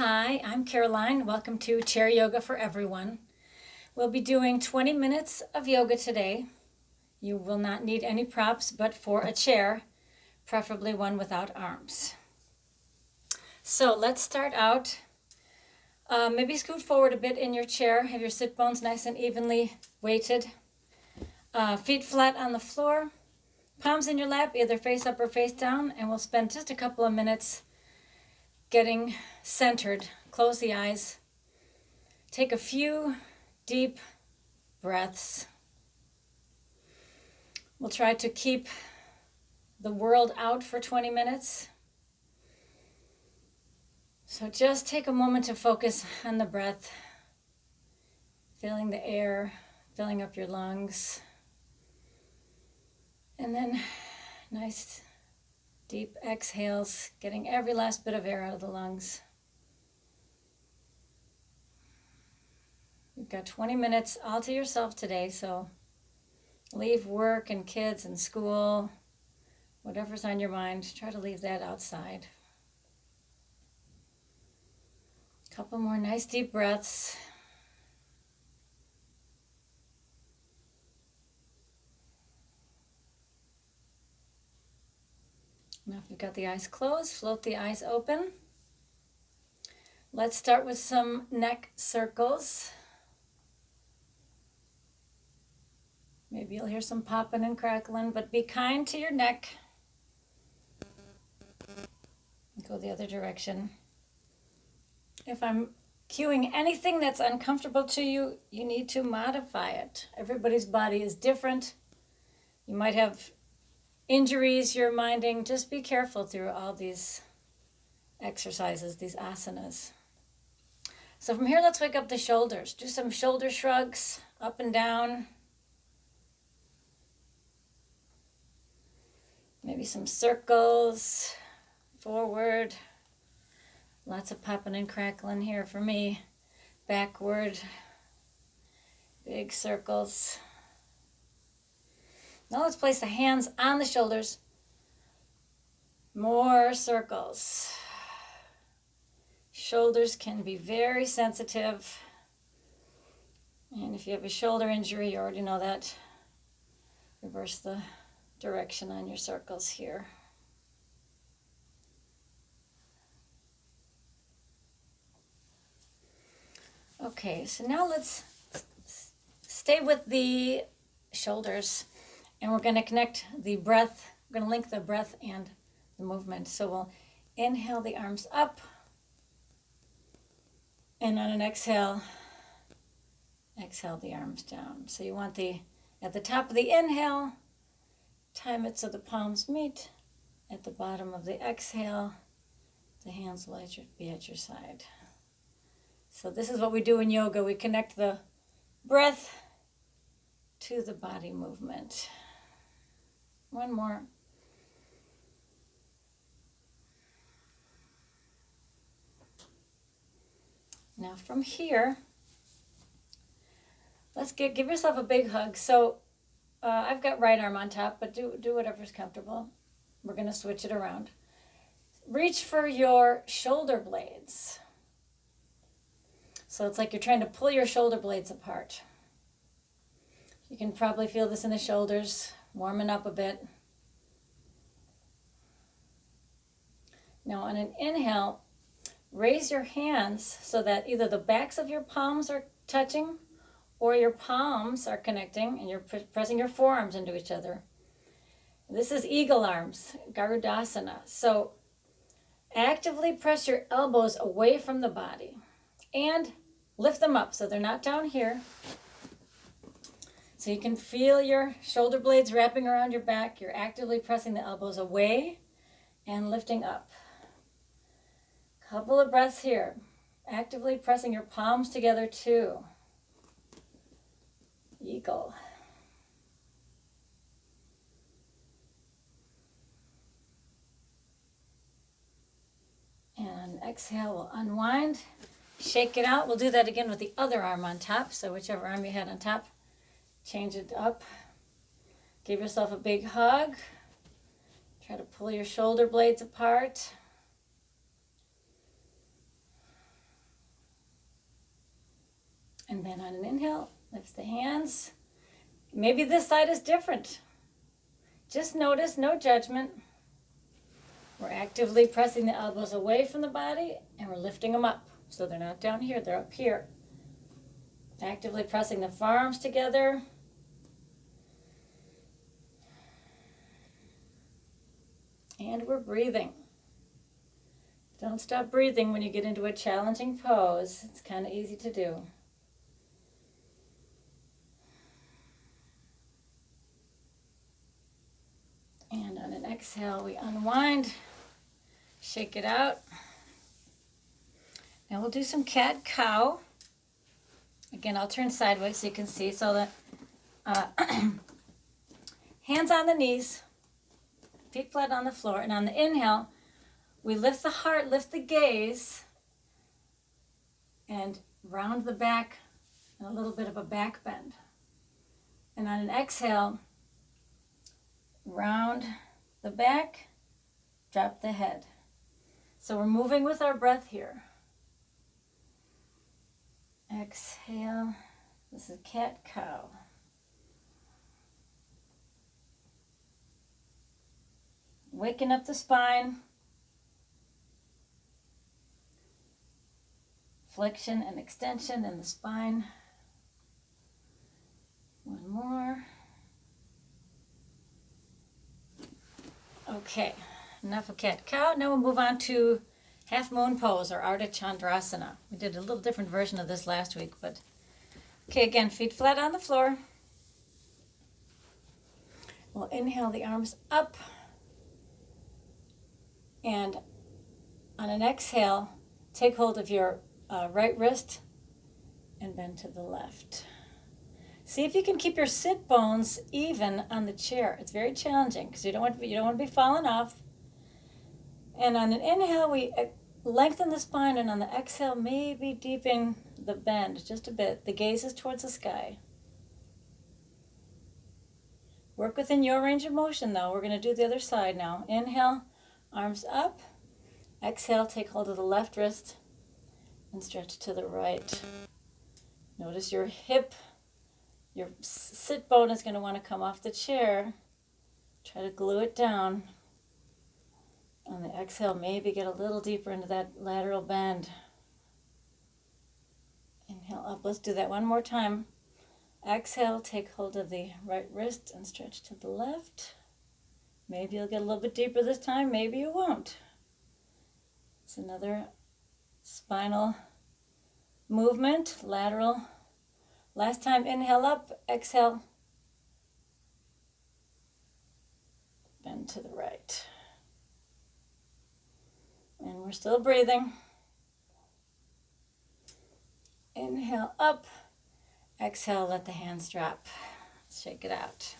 Hi, I'm Caroline. Welcome to Chair Yoga for Everyone. We'll be doing 20 minutes of yoga today. You will not need any props but for a chair, preferably one without arms. So let's start out. Maybe scoot forward a bit in your chair. Have your sit bones nice and evenly weighted. Feet flat on the floor. Palms in your lap, either face up or face down. And we'll spend just a couple of minutes getting centered. Close the eyes. Take a few deep breaths. We'll try to keep the world out for 20 minutes. So just take a moment to focus on the breath, feeling the air, filling up your lungs. And then nice deep exhales, getting every last bit of air out of the lungs. You've got 20 minutes all to yourself today, so leave work and kids and school, whatever's on your mind, try to leave that outside. A couple more nice deep breaths. Now if you've got the eyes closed, float the eyes open. Let's start with some neck circles. Maybe you'll hear some popping and crackling, but be kind to your neck. Go the other direction. If I'm cueing anything that's uncomfortable to you, you need to modify it. Everybody's body is different. You might have injuries you're minding. Just be careful through all these exercises, these asanas. So from here, let's wake up the shoulders. Do some shoulder shrugs up and down. Maybe some circles forward. Lots of popping and crackling here for me. Backward. Big circles. Now let's place the hands on the shoulders. More circles. Shoulders can be very sensitive. And if you have a shoulder injury, you already know that. Reverse the direction on your circles here. Okay, so now let's stay with the shoulders, and we're going to connect the breath. We're going to link the breath and the movement. So we'll inhale the arms up, and on an exhale, exhale the arms down. So you want at the top of the inhale, time it so the palms meet. At the bottom of the exhale, the hands will be at your side. So this is what we do in yoga. We connect the breath to the body movement. One more. Now from here, let's give yourself a big hug. So I've got right arm on top, but do whatever's comfortable. We're going to switch it around. Reach for your shoulder blades. So it's like you're trying to pull your shoulder blades apart. You can probably feel this in the shoulders, warming up a bit. Now on an inhale, raise your hands so that either the backs of your palms are touching or your palms are connecting and you're pressing your forearms into each other. This is eagle arms, Garudasana. So actively press your elbows away from the body and lift them up so they're not down here. So you can feel your shoulder blades wrapping around your back. You're actively pressing the elbows away and lifting up. Couple of breaths here. Actively pressing your palms together too. Eagle. And on exhale, we'll unwind. Shake it out. We'll do that again with the other arm on top. So whichever arm you had on top, change it up. Give yourself a big hug. Try to pull your shoulder blades apart. And then on an inhale, lift the hands. Maybe this side is different. Just notice, no judgment. We're actively pressing the elbows away from the body and we're lifting them up. So they're not down here, they're up here. Actively pressing the forearms together. And we're breathing. Don't stop breathing when you get into a challenging pose. It's kind of easy to do. And on an exhale, we unwind, shake it out. Now we'll do some cat-cow. Again, I'll turn sideways so you can see. So that hands on the knees, feet flat on the floor. And on the inhale, we lift the heart, lift the gaze, and round the back and a little bit of a back bend. And on an exhale, round the back, drop the head. So we're moving with our breath here. Exhale. This is cat-cow. Waking up the spine. Flexion and extension in the spine. One more. Okay, enough of cat-cow. Now we'll move on to half moon pose or Ardha Chandrasana. We did a little different version of this last week, but okay, again, feet flat on the floor. We'll inhale the arms up, and on an exhale, take hold of your right wrist and bend to the left. See if you can keep your sit bones even on the chair. It's very challenging because you don't want to be falling off. And on an inhale, we lengthen the spine, and on the exhale, maybe deepen the bend just a bit. The gaze is towards the sky. Work within your range of motion, though. We're going to do the other side now. Inhale, arms up. Exhale, take hold of the left wrist and stretch to the right. Notice your hip, your sit bone is going to want to come off the chair. Try to glue it down. On the exhale, maybe get a little deeper into that lateral bend. Inhale up. Let's do that one more time. Exhale, take hold of the right wrist and stretch to the left. Maybe you'll get a little bit deeper this time. Maybe you won't. It's another spinal movement, lateral. Last time, inhale up, exhale. Bend to the right. And we're still breathing. Inhale up, exhale, let the hands drop. Shake it out.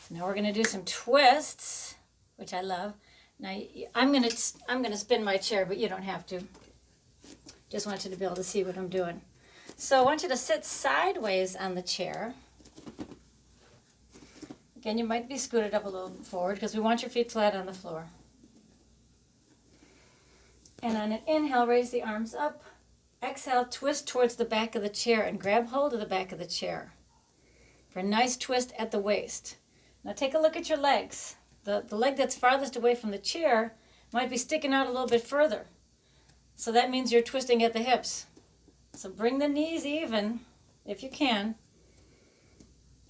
So now we're going to do some twists, which I love. Now I'm going to spin my chair, but you don't have to. Just want you to be able to see what I'm doing. So I want you to sit sideways on the chair. Again, you might be scooted up a little forward because we want your feet flat on the floor. And on an inhale, raise the arms up. Exhale, twist towards the back of the chair and grab hold of the back of the chair for a nice twist at the waist. Now take a look at your legs. The leg that's farthest away from the chair might be sticking out a little bit further. So that means you're twisting at the hips. So bring the knees even, if you can.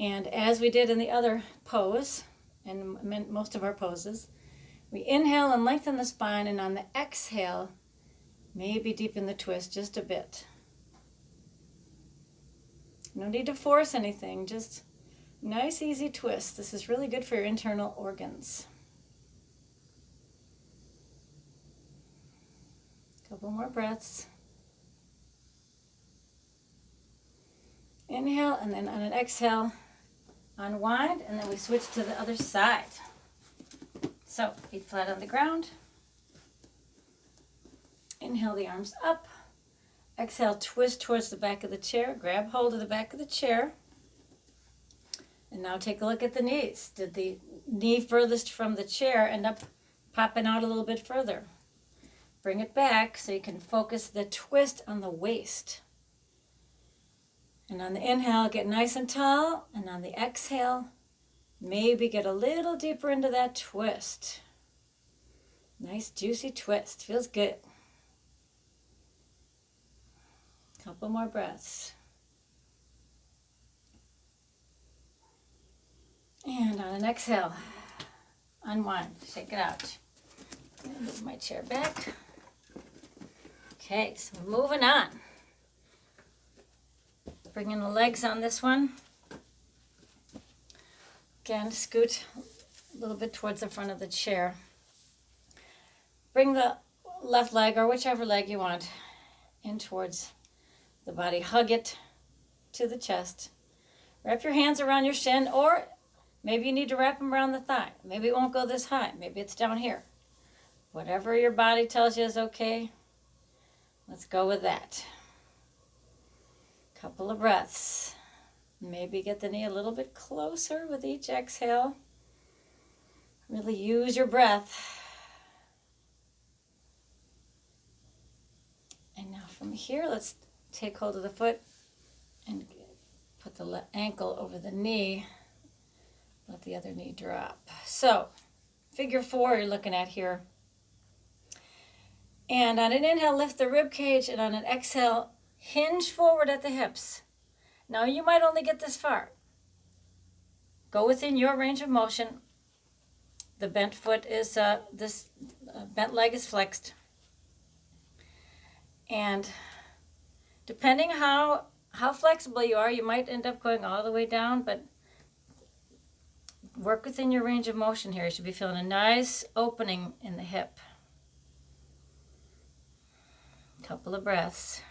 And as we did in the other pose, and most of our poses, we inhale and lengthen the spine, and on the exhale, maybe deepen the twist just a bit. No need to force anything, just nice, easy twist. This is really good for your internal organs. Couple more breaths. Inhale, and then on an exhale, unwind, and then we switch to the other side. So, feet flat on the ground. Inhale the arms up. Exhale, twist towards the back of the chair. Grab hold of the back of the chair. And now take a look at the knees. Did the knee furthest from the chair end up popping out a little bit further? Bring it back so you can focus the twist on the waist. And on the inhale, get nice and tall. And on the exhale, maybe get a little deeper into that twist. Nice juicy twist. Feels good. Couple more breaths. And on an exhale, unwind, shake it out. Move my chair back. Okay, so moving on. Bringing the legs on this one. Again, scoot a little bit towards the front of the chair. Bring the left leg, or whichever leg you want, in towards the body. Hug it to the chest. Wrap your hands around your shin, or maybe you need to wrap them around the thigh. Maybe it won't go this high. Maybe it's down here. Whatever your body tells you is okay, let's go with that. Couple of breaths. Maybe get the knee a little bit closer with each exhale. Really use your breath. And now from here, let's take hold of the foot and put the ankle over the knee. Let the other knee drop. So, figure 4 you're looking at here. And on an inhale, lift the rib cage, and on an exhale, hinge forward at the hips. Now you might only get this far. Go within your range of motion. The bent foot is, bent leg is flexed. And depending how flexible you are, you might end up going all the way down, but work within your range of motion here. You should be feeling a nice opening in the hip. Couple of breaths.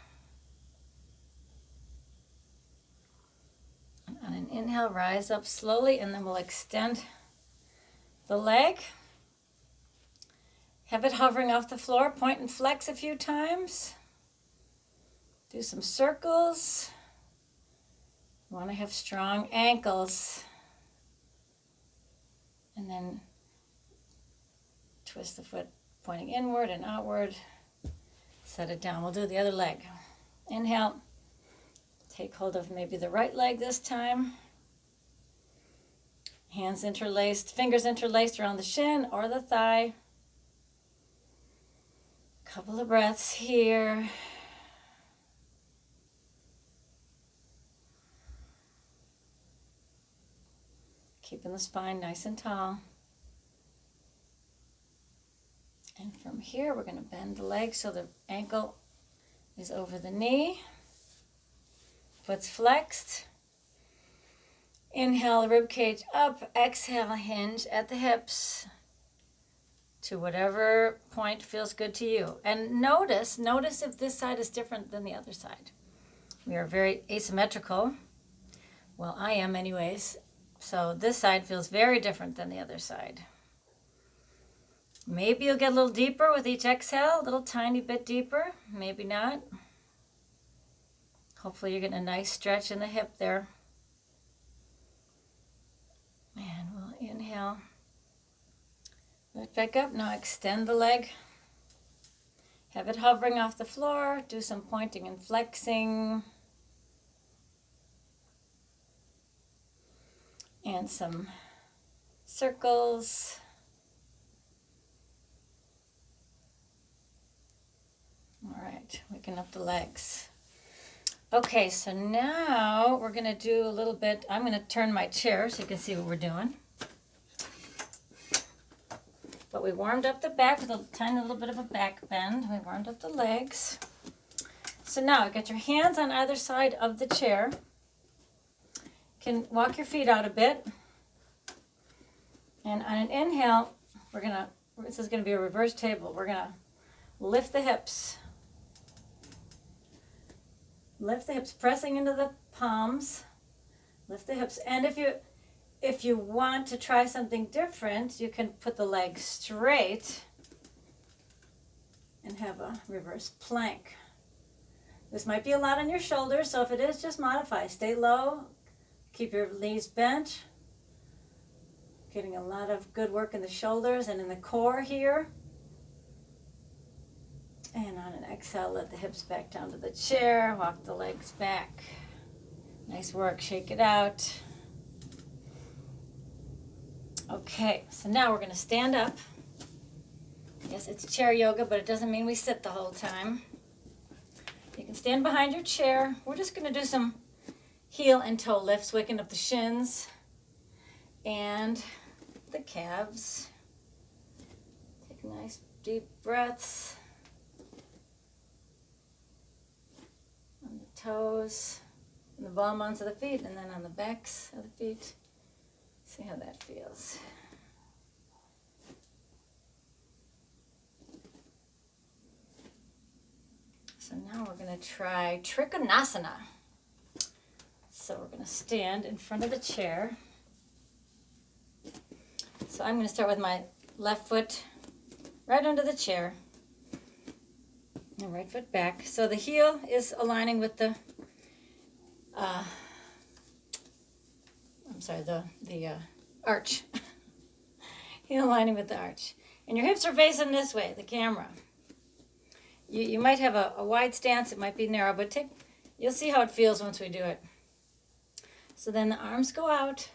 And on an inhale, rise up slowly, and then we'll extend the leg. Have it hovering off the floor. Point and flex a few times. Do some circles. You want to have strong ankles. And then twist the foot pointing inward and outward. Set it down. We'll do the other leg. Inhale. Take hold of maybe the right leg this time. Hands interlaced, fingers interlaced around the shin or the thigh. Couple of breaths here. Keeping the spine nice and tall. And from here, we're going to bend the leg so the ankle is over the knee. Foot's flexed. Inhale, rib cage up. Exhale, hinge at the hips to whatever point feels good to you. And notice if this side is different than the other side. We are very asymmetrical. Well, I am anyways. So this side feels very different than the other side. Maybe you'll get a little deeper with each exhale, a little tiny bit deeper. Maybe not. Hopefully you're getting a nice stretch in the hip there. And we'll inhale. Lift back up. Now extend the leg. Have it hovering off the floor. Do some pointing and flexing. And some circles. All right, waking up the legs. Okay, so now we're going to do a little bit. I'm going to turn my chair so you can see what we're doing. But we warmed up the back with a tiny little bit of a back bend. We warmed up the legs. So now get your hands on either side of the chair. You can walk your feet out a bit. And on an inhale, this is going to be a reverse table. We're going to lift the hips. Lift the hips, pressing into the palms. Lift the hips. And if you want to try something different, you can put the legs straight and have a reverse plank. This might be a lot on your shoulders, so if it is, just modify. Stay low. Keep your knees bent. Getting a lot of good work in the shoulders and in the core here. And on an exhale, let the hips back down to the chair. Walk the legs back. Nice work. Shake it out. Okay, so now we're going to stand up. Yes, it's chair yoga, but it doesn't mean we sit the whole time. You can stand behind your chair. We're just going to do some heel and toe lifts, waking up the shins and the calves. Take nice deep breaths on the toes, and the bottom onto the feet, and then on the backs of the feet. See how that feels. So now we're going to try Trikonasana. So we're going to stand in front of the chair. So I'm going to start with my left foot right under the chair and right foot back. So the heel is aligning with the, the arch. Heel aligning with the arch. And your hips are facing this way, the camera. You might have a wide stance, it might be narrow, but you'll see how it feels once we do it. So then the arms go out,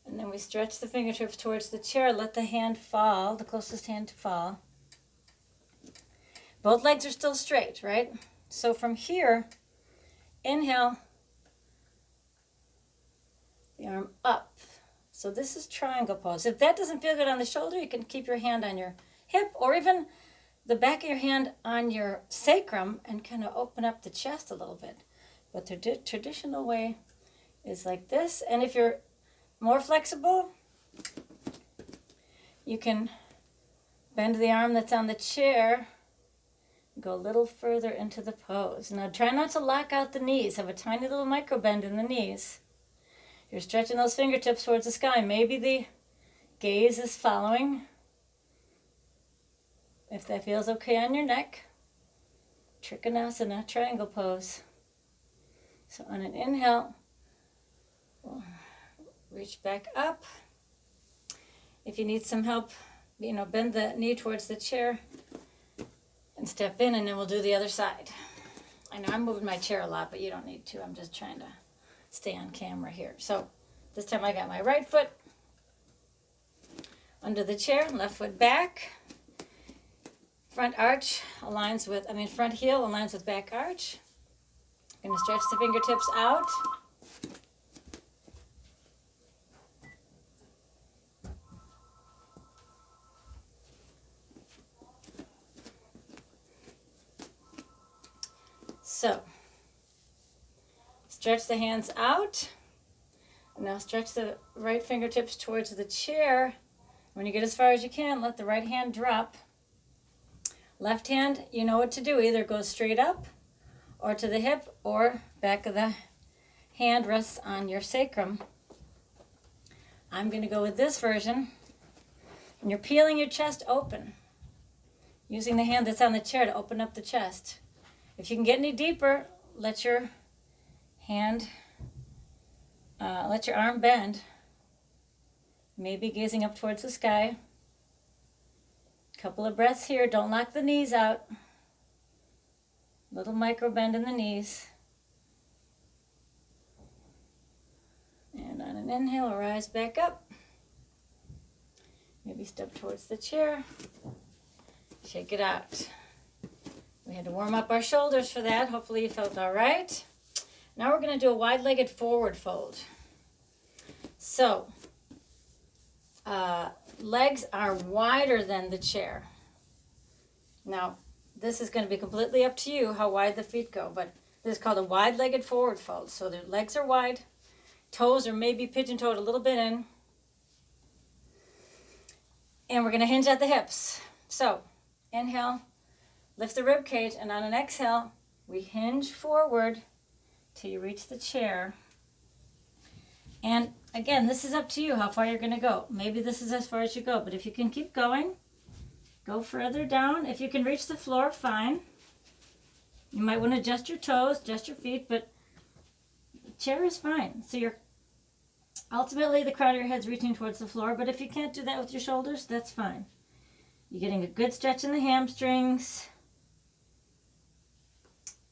and then we stretch the fingertips towards the chair, let the hand fall, the closest hand to fall. Both legs are still straight, right? So from here, inhale, the arm up. So this is triangle pose. If that doesn't feel good on the shoulder, you can keep your hand on your hip, or even the back of your hand on your sacrum and kind of open up the chest a little bit. But the traditional way is like this. And if you're more flexible, you can bend the arm that's on the chair, go a little further into the pose. Now try not to lock out the knees. Have a tiny little micro bend in the knees. You're stretching those fingertips towards the sky. Maybe the gaze is following. If that feels okay on your neck, Trikonasana, triangle pose. So on an inhale, we'll reach back up. If you need some help, bend the knee towards the chair and step in, and then we'll do the other side. I know I'm moving my chair a lot, but you don't need to. I'm just trying to stay on camera here. So this time I got my right foot under the chair, left foot back. Front arch aligns with, front heel aligns with back arch. I'm going to stretch the fingertips out. So, stretch the hands out. Now stretch the right fingertips towards the chair. When you get as far as you can, let the right hand drop. Left hand, you know what to do. Either go straight up or to the hip, or back of the hand rests on your sacrum. I'm going to go with this version. And you're peeling your chest open, using the hand that's on the chair to open up the chest. If you can get any deeper, let your arm bend. Maybe gazing up towards the sky. Couple of breaths here. Don't lock the knees out. Little micro bend in the knees. And on an inhale, rise back up. Maybe step towards the chair. Shake it out. We had to warm up our shoulders for that. Hopefully you felt all right. Now we're going to do a wide-legged forward fold. So, legs are wider than the chair. Now, this is going to be completely up to you how wide the feet go, but this is called a wide-legged forward fold. So the legs are wide, toes are maybe pigeon-toed a little bit in, and we're going to hinge at the hips. So, inhale, lift the rib cage, and on an exhale, we hinge forward till you reach the chair. And again, this is up to you how far you're going to go. Maybe this is as far as you go, but if you can keep going, go further down. If you can reach the floor, fine. You might want to adjust your toes, adjust your feet, but the chair is fine. So you're ultimately the crown of your head's reaching towards the floor, but if you can't do that with your shoulders, that's fine. You're getting a good stretch in the hamstrings.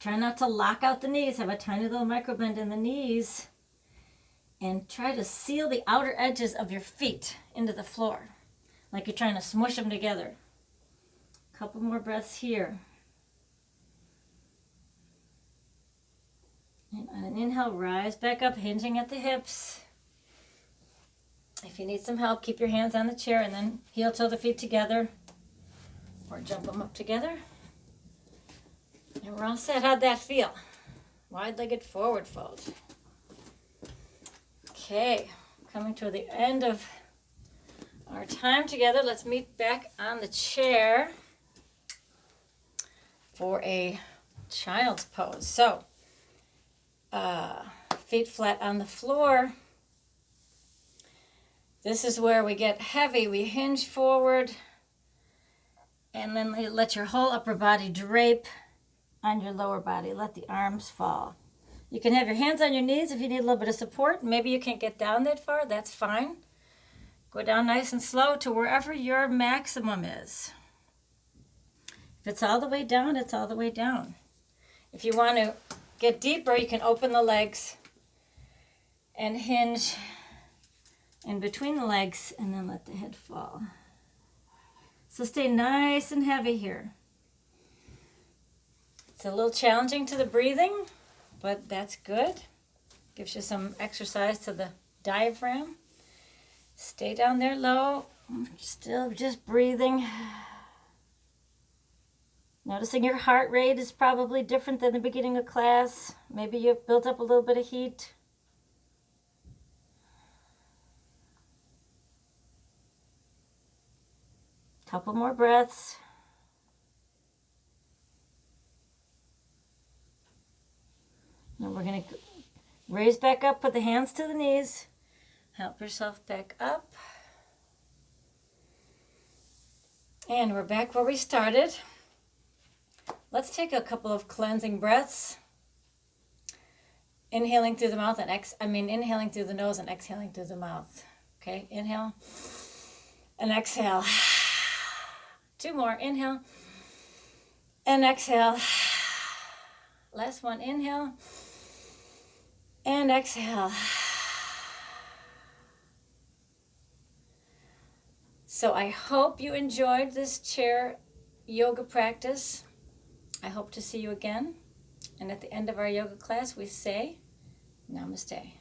Try not to lock out the knees. Have a tiny little micro bend in the knees. And try to seal the outer edges of your feet into the floor, like you're trying to smush them together. A couple more breaths here. And on an inhale, rise back up, hinging at the hips. If you need some help, keep your hands on the chair and then heel toe the feet together or jump them up together. And we're all set. How'd that feel? Wide-legged forward fold. Okay, coming to the end of our time together. Let's meet back on the chair for a child's pose. So, feet flat on the floor. This is where we get heavy. We hinge forward and then let your whole upper body drape on your lower body. Let the arms fall. You can have your hands on your knees if you need a little bit of support. Maybe you can't get down that far. That's fine. Go down nice and slow to wherever your maximum is. If it's all the way down, it's all the way down. If you want to get deeper, you can open the legs and hinge in between the legs and then let the head fall. So stay nice and heavy here. It's a little challenging to the breathing, but that's good. Gives you some exercise to the diaphragm. Stay down there low, still just breathing. Noticing your heart rate is probably different than the beginning of class. Maybe you've built up a little bit of heat. Couple more breaths. And we're going to raise back up, put the hands to the knees. Help yourself back up. And we're back where we started. Let's take a couple of cleansing breaths. Inhaling through the mouth and inhaling through the nose and exhaling through the mouth. Okay, inhale and exhale. Two more, inhale and exhale. Last one, inhale and exhale. So I hope you enjoyed this chair yoga practice. I hope to see you again. And at the end of our yoga class, we say, Namaste.